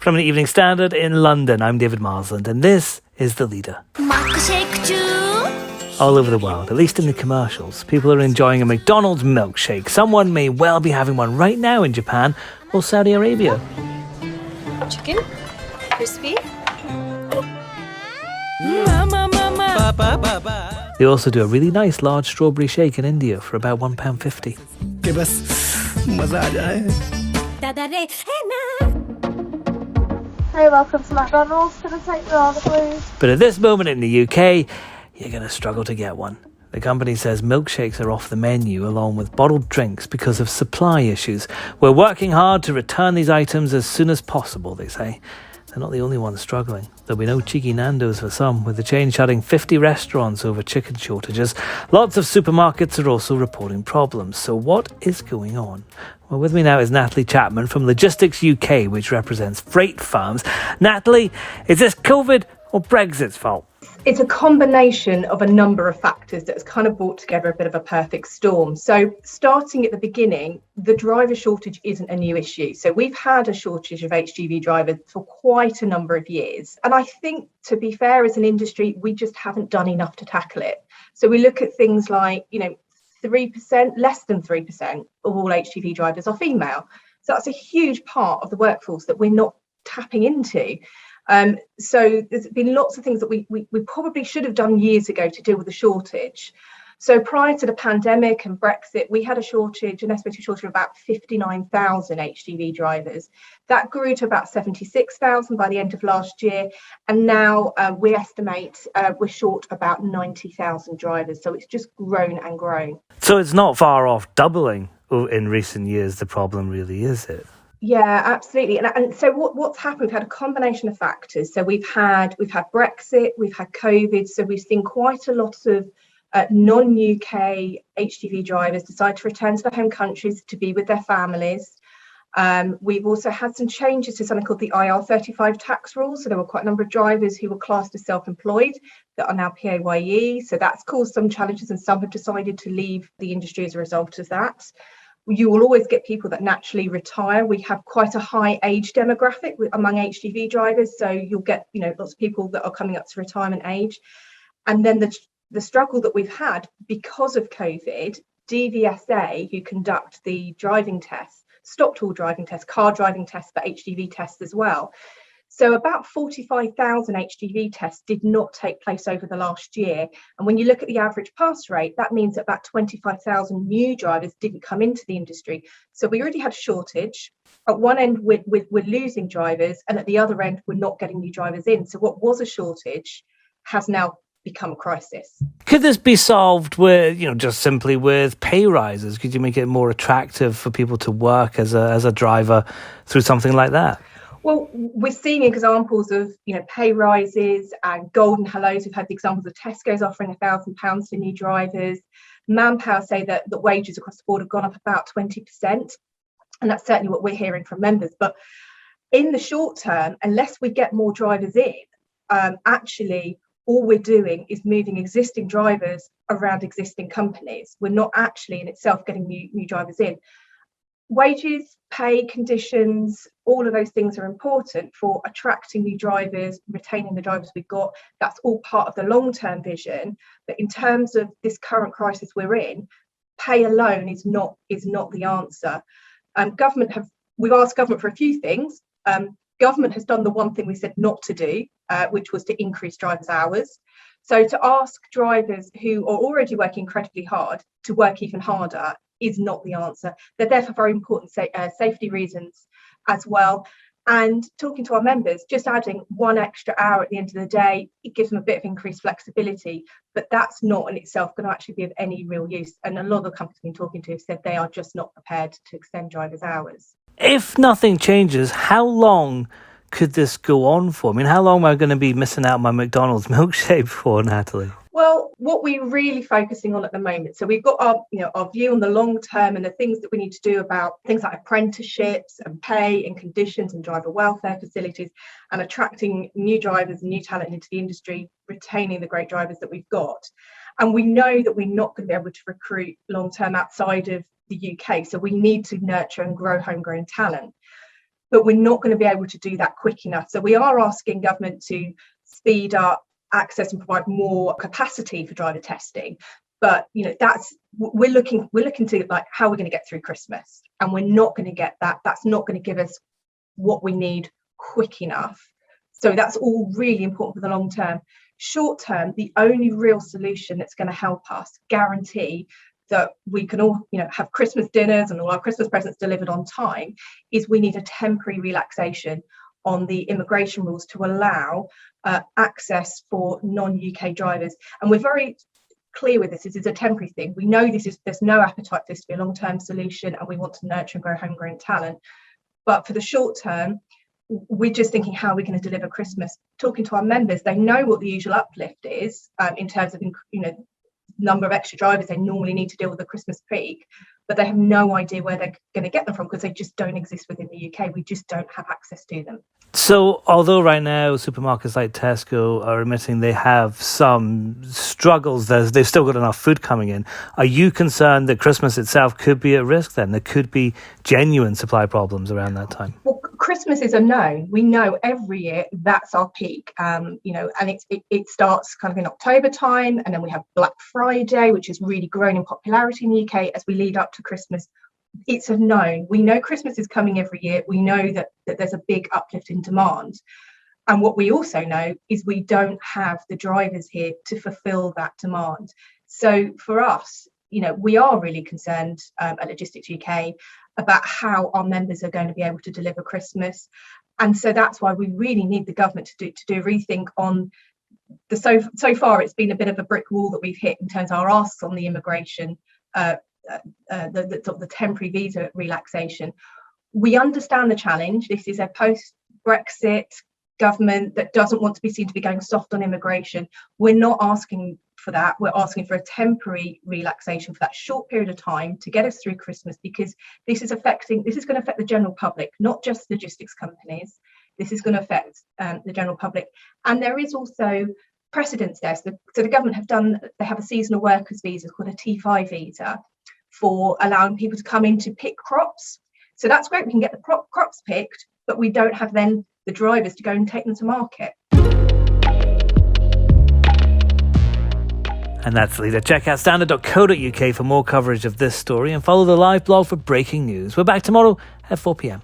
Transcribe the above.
From the Evening Standard in London, I'm David Marsland, and this is The Leader. All over the world, at least in the commercials, people are enjoying a McDonald's milkshake. Someone may well be having one right now in Japan or Saudi Arabia. Chicken, crispy. They also do a really nice large strawberry shake in India for about £1.50. Hey, welcome to McDonald's. Can I take your order, please? But at this moment in the UK, you're going to struggle to get one. The company says milkshakes are off the menu along with bottled drinks because of supply issues. We're working hard to return these items as soon as possible, they say. They're not the only ones struggling. There'll be no cheeky Nando's for some, with the chain shutting 50 restaurants over chicken shortages. Lots of supermarkets are also reporting problems. So what is going on? Well, with me now is Natalie Chapman from Logistics UK, which represents freight firms. Natalie, is this COVID or Brexit's fault? It's a combination of a number of factors that's kind of brought together a bit of a perfect storm. So starting at the beginning, the driver shortage isn't a new issue. So we've had a shortage of HGV drivers for quite a number of years. And I think, to be fair, as an industry, we just haven't done enough to tackle it. So we look at things like, 3%, less than 3% of all HGV drivers are female. So that's a huge part of the workforce that we're not tapping into. So there's been lots of things that we probably should have done years ago to deal with the shortage. So prior to the pandemic and Brexit, we had an estimated shortage of about 59,000 HGV drivers. That grew to about 76,000 by the end of last year. And now we estimate we're short about 90,000 drivers. So it's just grown and grown. So it's not far off doubling in recent years, the problem really, is it? Yeah, absolutely. And so what's happened, we've had a combination of factors. So we've had Brexit, we've had COVID. So we've seen quite a lot of non-UK HGV drivers decide to return to their home countries to be with their families. We've also had some changes to something called the IR35 tax rules. So there were quite a number of drivers who were classed as self-employed that are now PAYE. So that's caused some challenges, and some have decided to leave the industry as a result of that. You will always get people that naturally retire. We have quite a high age demographic among HGV drivers. So you'll get, lots of people that are coming up to retirement age. And then the struggle that we've had because of COVID, DVSA, who conduct the driving tests, stopped all driving tests, car driving tests, but HGV tests as well. So about 45,000 HGV tests did not take place over the last year. And when you look at the average pass rate, that means that about 25,000 new drivers didn't come into the industry. So we already had a shortage. At one end, we're losing drivers, and at the other end, we're not getting new drivers in. So what was a shortage has now become a crisis. Could this be solved with, just simply with pay rises? Could you make it more attractive for people to work as a driver through something like that? Well, we're seeing examples of, pay rises and golden hellos. We've had the examples of Tesco's offering £1,000 for new drivers. Manpower say that the wages across the board have gone up about 20%. And that's certainly what we're hearing from members. But in the short term, unless we get more drivers in, actually, all we're doing is moving existing drivers around existing companies. We're not actually in itself getting new drivers in. Wages, pay, conditions, all of those things are important for attracting new drivers, retaining the drivers we've got. That's all part of the long-term vision. But in terms of this current crisis we're in, pay alone is not the answer. We've asked government for a few things. Government has done the one thing we said not to do, which was to increase drivers' hours. So to ask drivers who are already working incredibly hard to work even harder is not the answer. They're there for very important safety reasons as well. And talking to our members, just adding one extra hour at the end of the day, it gives them a bit of increased flexibility, but that's not in itself going to actually be of any real use. And a lot of the companies I've been talking to have said they are just not prepared to extend drivers' hours. If nothing changes, how long could this go on for? I mean, how long am I going to be missing out on my McDonald's milkshake for, Natalie? Well, what we're really focusing on at the moment, so we've got our view on the long term and the things that we need to do about things like apprenticeships and pay and conditions and driver welfare facilities, and attracting new drivers and new talent into the industry, retaining the great drivers that we've got. And we know that we're not going to be able to recruit long term outside of the UK, so we need to nurture and grow homegrown talent. but we're not going to be able to do that quick enough. So we are asking government to speed up access and provide more capacity for driver testing. But we're looking to like how we're going to get through Christmas, and we're not going to get that. That's not going to give us what we need quick enough. So that's all really important for the long term. Short term, the only real solution that's going to help us guarantee that we can all, have Christmas dinners and all our Christmas presents delivered on time is we need a temporary relaxation on the immigration rules to allow access for non-UK drivers. And we're very clear with this. This is a temporary thing. We know there's no appetite for this to be a long-term solution, and we want to nurture and grow homegrown talent. But for the short term, we're just thinking how we're going to deliver Christmas. Talking to our members, they know what the usual uplift is in terms of number of extra drivers they normally need to deal with the Christmas peak, but they have no idea where they're going to get them from because they just don't exist within the UK. We just don't have access to them. So although right now supermarkets like Tesco are admitting they have some struggles, they've still got enough food coming in, are you concerned that Christmas itself could be at risk then? There could be genuine supply problems around that time? Well, Christmas is a known. We know every year that's our peak, and it starts kind of in October time, and then we have Black Friday, which has really grown in popularity in the UK as we lead up to Christmas. It's a known. We know Christmas is coming every year. We know that there's a big uplift in demand. And what we also know is we don't have the drivers here to fulfill that demand. So for us, we are really concerned at Logistics UK about how our members are going to be able to deliver Christmas. And so that's why we really need the government to do a rethink on the so far it's been a bit of a brick wall that we've hit in terms of our asks on the immigration, the temporary visa relaxation. We understand the challenge. This is a post-Brexit government that doesn't want to be seen to be going soft on immigration. We're not asking for that. We're asking for a temporary relaxation for that short period of time to get us through Christmas, because this is going to affect the general public, not just logistics companies. This is going to affect the general public. And there is also precedence there. So the government they have a seasonal workers visa called a T5 visa for allowing people to come in to pick crops. So that's great. We can get the crops picked, but we don't have then the drivers to go and take them to market. And that's the leader. Check out standard.co.uk for more coverage of this story and follow the live blog for breaking news. We're back tomorrow at 4 p.m.